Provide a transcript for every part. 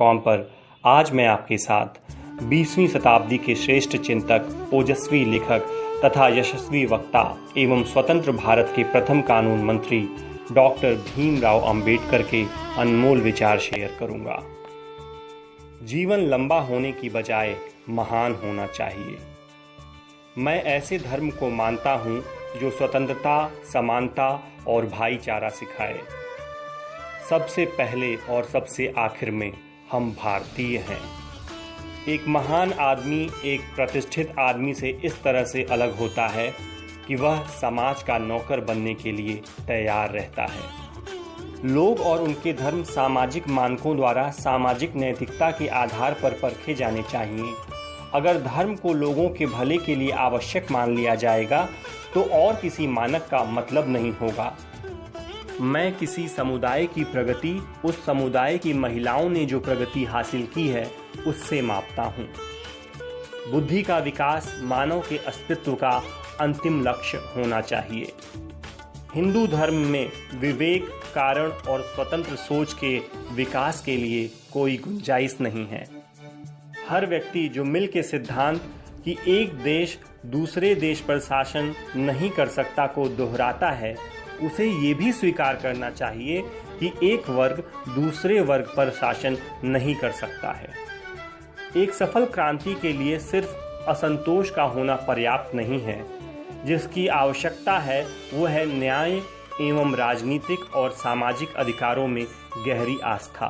www.historyofindia.com पर आज मैं आपके साथ 20वीं शताब्दी के श्रेष्ठ चिंतक, ओजस्वी लेखक तथा यशस्वी वक्ता एवं स्वतंत्र भारत के प्रथम कानून मंत्री डॉक्टर भीमराव अंबेडकर के अनमोल विचार शेयर करूंगा। जीवन लंबा होने की बजाय महान होना चाहिए। मैं ऐसे धर्म को मानता हूं जो स्वतंत्रता, समानता और भाईचारा सिखाए। सबसे पहले और सबसे आखिर में हम भारतीय हैं। एक महान आदमी एक प्रतिष्ठित आदमी से इस तरह से अलग होता है कि वह समाज का नौकर बनने के लिए तैयार रहता है। लोग और उनके धर्म सामाजिक मानकों द्वारा सामाजिक नैतिकता के आधार पर परखे जाने चाहिए। अगर धर्म को लोगों के भले के लिए आवश्यक मान लिया जाएगा तो और किसी मानक का मतलब नहीं होगा। मैं किसी समुदाय की प्रगति उस समुदाय की महिलाओं ने जो प्रगति हासिल की है उससे मापता हूँ। बुद्धि का विकास मानव के अस्तित्व का अंतिम लक्ष्य होना चाहिए। हिंदू धर्म में विवेक, कारण और स्वतंत्र सोच के विकास के लिए कोई गुंजाइश नहीं है। हर व्यक्ति जो मिल के सिद्धांत कि एक देश दूसरे देश पर शासन नहीं कर सकता को दोहराता है, उसे ये भी स्वीकार करना चाहिए कि एक वर्ग दूसरे वर्ग पर शासन नहीं कर सकता है। एक सफल क्रांति के लिए सिर्फ असंतोष का होना पर्याप्त नहीं है। जिसकी आवश्यकता है वो है न्याय एवं राजनीतिक और सामाजिक अधिकारों में गहरी आस्था।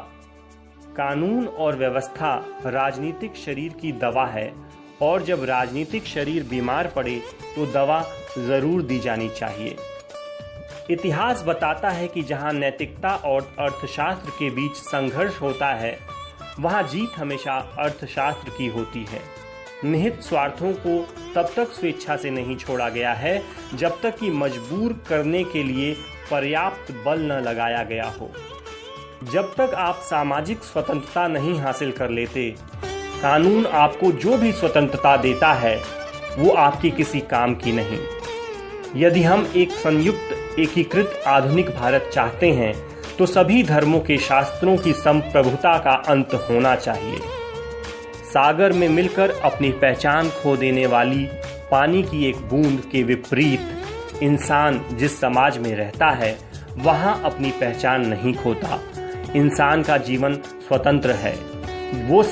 कानून और व्यवस्था राजनीतिक शरीर की दवा है और जब राजनीतिक शरीर बीमार पड़े तो दवा जरूर दी जानी चाहिए। इतिहास बताता है कि जहां नैतिकता और अर्थशास्त्र के बीच संघर्ष होता है वहां जीत हमेशा अर्थशास्त्र की होती है। निहित स्वार्थों को तब तक स्वेच्छा से नहीं छोड़ा गया है जब तक कि मजबूर करने के लिए पर्याप्त बल न लगाया गया हो। जब तक आप सामाजिक स्वतंत्रता नहीं हासिल कर लेते, कानून आपको जो भी स्वतंत्रता देता है वो आपकी किसी काम की नहीं। यदि हम एक संयुक्त एकीकृत आधुनिक भारत चाहते हैं तो सभी धर्मों के शास्त्रों की संप्रभुता का अंत होना चाहिए। सागर में मिलकर अपनी पहचान खो देने वाली पानी की एक बूंद के विपरीत इंसान जिस समाज में रहता है वहां अपनी पहचान नहीं खोता। इंसान का जीवन स्वतंत्र है। वो